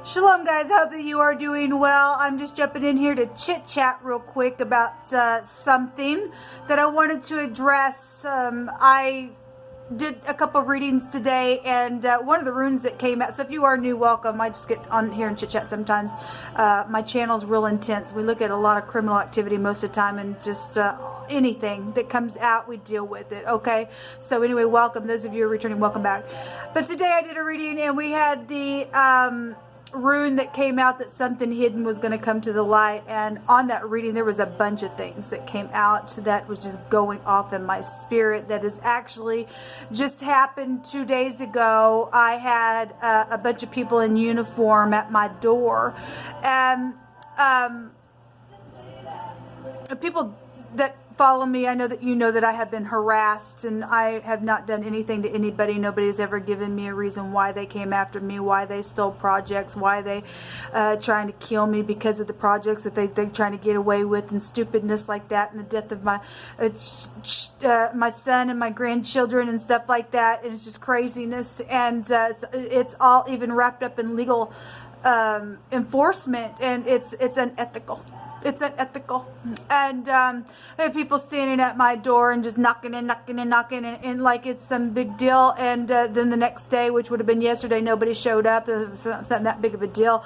Shalom guys, hope that you are doing well. I'm just jumping in here to chit chat real quick about something that I wanted to address. I did a couple of readings today, and one of the runes that came out, so if you are new, welcome. I just get on here and chit chat sometimes. My channel's real intense. We look at a lot of criminal activity most of the time, and just anything that comes out, we deal with it, okay? So anyway, welcome. Those of you who are returning, welcome back. But today I did a reading, and we had the rune that came out that something hidden was going to come to the light, and on that reading there was a bunch of things that came out that was just going off in my spirit that has actually just happened 2 days ago. I had a bunch of people in uniform at my door, and people that follow me, I know that you know that I have been harassed, and I have not done anything to anybody. Nobody's ever given me a reason why they came after me, why they stole projects, why they trying to kill me because of the projects that they're trying to get away with, and stupidness like that, and the death of my son and my grandchildren and stuff like that. And it's just craziness, and it's all even wrapped up in legal enforcement, and it's unethical. It's unethical. And I have people standing at my door and just knocking and like it's some big deal. And then the next day, which would have been yesterday, nobody showed up. It's not that big of a deal.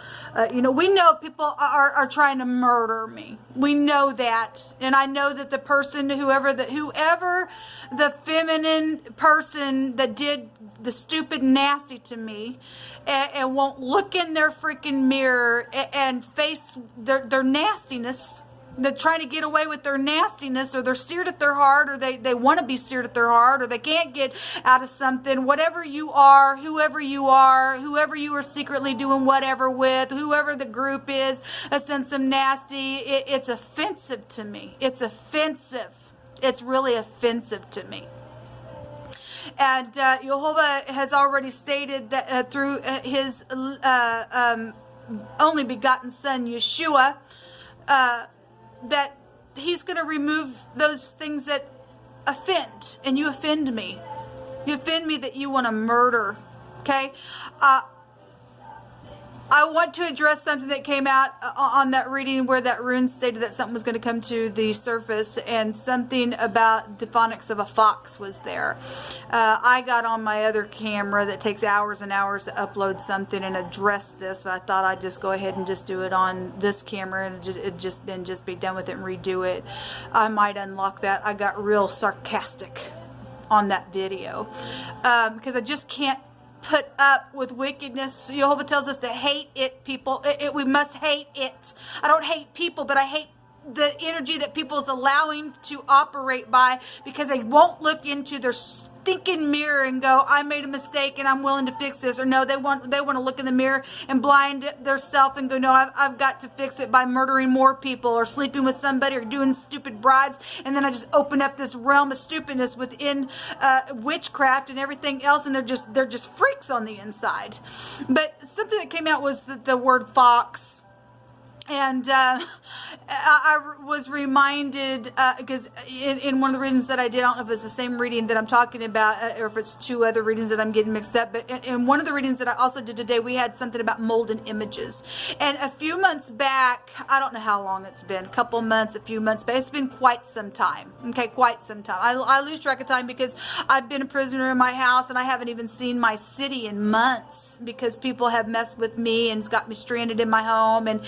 You know, we know people are trying to murder me. We know that. And I know that the person, whoever the feminine person that did the stupid nasty to me, and won't look in their freaking mirror and face their nastiness. They're trying to get away with their nastiness, or they're seared at their heart, or they want to be seared at their heart, or they can't get out of something. Whatever you are, whoever you are secretly doing whatever with, whoever the group is, that sends some nasty, it's offensive to me. It's offensive. It's really offensive to me. And Jehovah has already stated that through his only begotten son, Yeshua, that he's going to remove those things that offend. And you offend me. You offend me that you want to murder. Okay? I want to address something that came out on that reading where that rune stated that something was going to come to the surface, and something about the phonics of a fox was there. I got on my other camera that takes hours and hours to upload something and address this, but I thought I'd just go ahead and just do it on this camera and just be done with it and redo it. I might unlock that. I got real sarcastic on that video because I just can't put up with wickedness. Jehovah tells us to hate it, people. We must hate it. I don't hate people, but I hate the energy that people is allowing to operate by, because they won't look into their stinking mirror and go, I made a mistake and I'm willing to fix this. Or no, they want to look in the mirror and blind themselves and go, no, I've got to fix it by murdering more people, or sleeping with somebody, or doing stupid bribes. And then I just open up this realm of stupidness within witchcraft and everything else, and they're just freaks on the inside. But something that came out was the word fox. And I was reminded, because in one of the readings that I did, I don't know if it's the same reading that I'm talking about, or if it's two other readings that I'm getting mixed up, but in one of the readings that I also did today, we had something about molten images. And a few months back, I don't know how long it's been, a couple months, a few months, but it's been quite some time, okay, quite some time. I lose track of time because I've been a prisoner in my house, and I haven't even seen my city in months, because people have messed with me and it's got me stranded in my home, and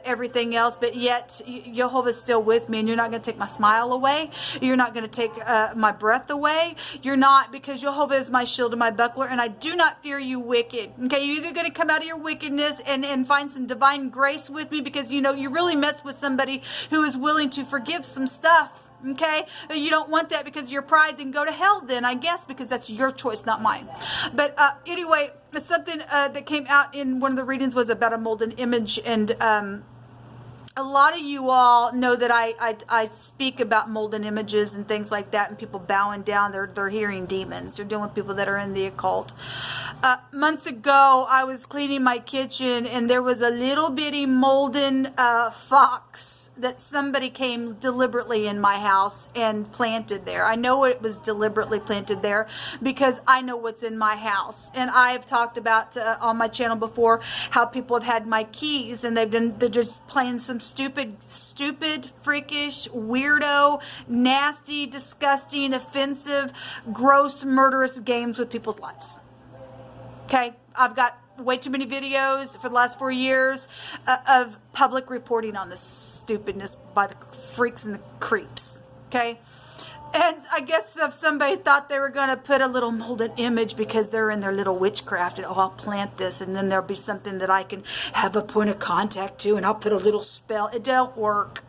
everything else. But yet Jehovah's still with me, and you're not going to take my smile away. You're not going to take my breath away. You're not, because Jehovah is my shield and my buckler, and I do not fear you, wicked. Okay, you're either going to come out of your wickedness and find some divine grace with me, because you know you really mess with somebody who is willing to forgive some stuff. Okay, you don't want that because of your pride, then go to hell then, I guess, because that's your choice, not mine. But anyway, something that came out in one of the readings was about a molten image, and a lot of you all know that I speak about molten images and things like that, and people bowing down. They're hearing demons. They're dealing with people that are in the occult. Months ago, I was cleaning my kitchen, and there was a little bitty molten fox that somebody came deliberately in my house and planted there. I know it was deliberately planted there because I know what's in my house. And I've talked about on my channel before how people have had my keys and they're just playing some stupid, freakish, weirdo, nasty, disgusting, offensive, gross, murderous games with people's lives. Okay? I've got way too many videos for the last 4 years of public reporting on this stupidness by the freaks and the creeps. Okay? And I guess if somebody thought they were going to put a little molded image because they're in their little witchcraft, and I'll plant this and then there'll be something that I can have a point of contact to, and I'll put a little spell. It don't work.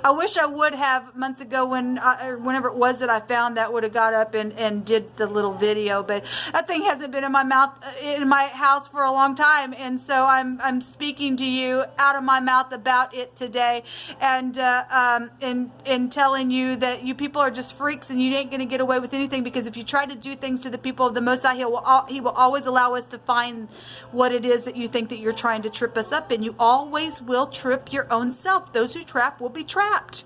I wish I would have months ago whenever it was that I found that, would have got up and did the little video, but that thing hasn't been in my mouth, in my house for a long time, and so I'm speaking to you out of my mouth about it today, and in telling you that you people are just freaks and you ain't gonna get away with anything, because if you try to do things to the people of the Most High, He will always allow us to find what it is that you think that you're trying to trip us up in. You always will trip your own self. Those who trap will be trapped.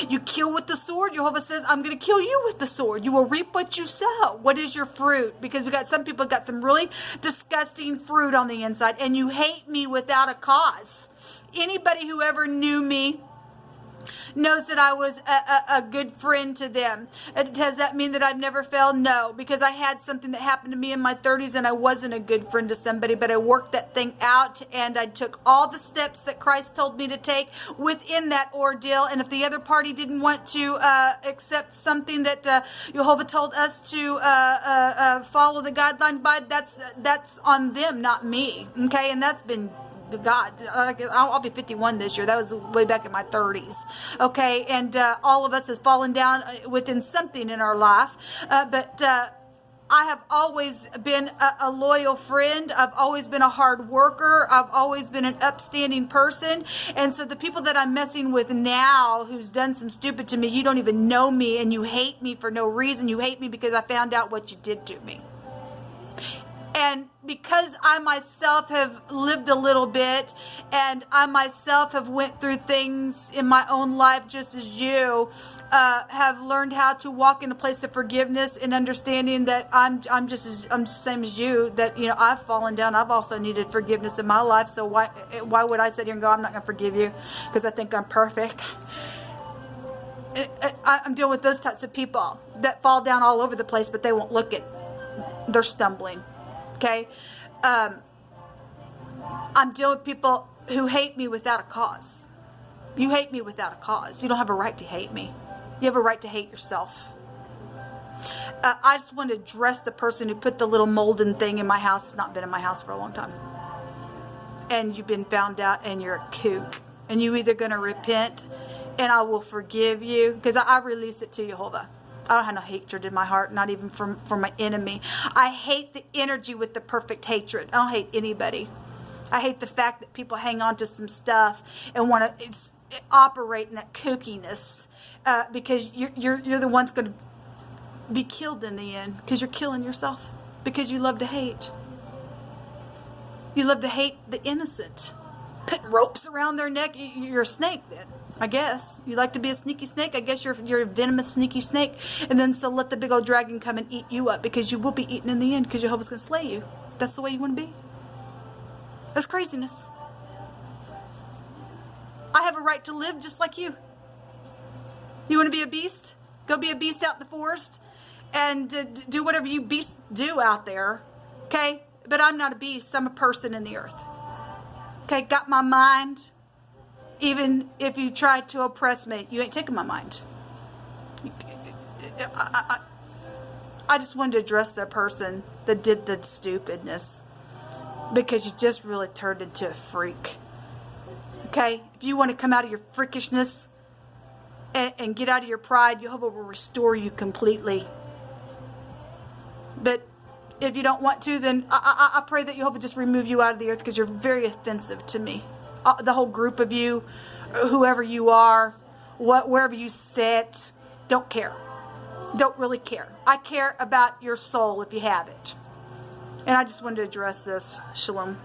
You kill with the sword. Jehovah says, I'm going to kill you with the sword. You will reap what you sow. What is your fruit? Because we got some people got some really disgusting fruit on the inside, and you hate me without a cause. Anybody who ever knew me knows that I was a good friend to them. Does that mean that I've never failed? No, because I had something that happened to me in my 30s and I wasn't a good friend to somebody, but I worked that thing out and I took all the steps that Christ told me to take within that ordeal. And if the other party didn't want to accept something that Jehovah told us to follow the guideline by, that's on them, not me. Okay, and that's been God, I'll be 51 this year. That was way back in my 30s. Okay, and all of us have fallen down within something in our life. But I have always been a loyal friend. I've always been a hard worker. I've always been an upstanding person. And so the people that I'm messing with now, who's done some stupid to me, you don't even know me, and you hate me for no reason. You hate me because I found out what you did to me. And because I myself have lived a little bit, and I myself have went through things in my own life just as you have learned how to walk in a place of forgiveness and understanding that I'm the same as you, that, you know, I've fallen down. I've also needed forgiveness in my life. So why would I sit here and go, I'm not going to forgive you because I think I'm perfect? I'm dealing with those types of people that fall down all over the place, but they won't look at. They're stumbling. Okay, I'm dealing with people who hate me without a cause. You hate me without a cause. You don't have a right to hate me. You have a right to hate yourself. I just want to address the person who put the little molten thing in my house. It's not been in my house for a long time. And you've been found out and you're a kook. And you're either going to repent and I will forgive you, because I release it to Jehovah. I don't have no hatred in my heart, not even for my enemy. I hate the energy with the perfect hatred. I don't hate anybody. I hate the fact that people hang on to some stuff and want to operate in that kookiness, because you're the ones going to be killed in the end, because you're killing yourself, because you love to hate. You love to hate the innocent. Putting ropes around their neck. You're a snake then, I guess. You like to be a sneaky snake. I guess you're a venomous, sneaky snake. And then so let the big old dragon come and eat you up, because you will be eaten in the end, because Jehovah's going to slay you. That's the way you want to be. That's craziness. I have a right to live just like you. You want to be a beast? Go be a beast out in the forest and do whatever you beasts do out there. Okay? But I'm not a beast. I'm a person in the earth. Okay? Got my mind. Even if you try to oppress me, you ain't taking my mind. I just wanted to address the person that did the stupidness, because you just really turned into a freak. Okay? If you want to come out of your freakishness and get out of your pride, Jehovah will restore you completely. But if you don't want to, then I pray that Jehovah just remove you out of the earth, because you're very offensive to me. The whole group of you whoever you are, wherever you sit. Don't care. Don't really care. I care about your soul if you have it. And I just wanted to address this. Shalom.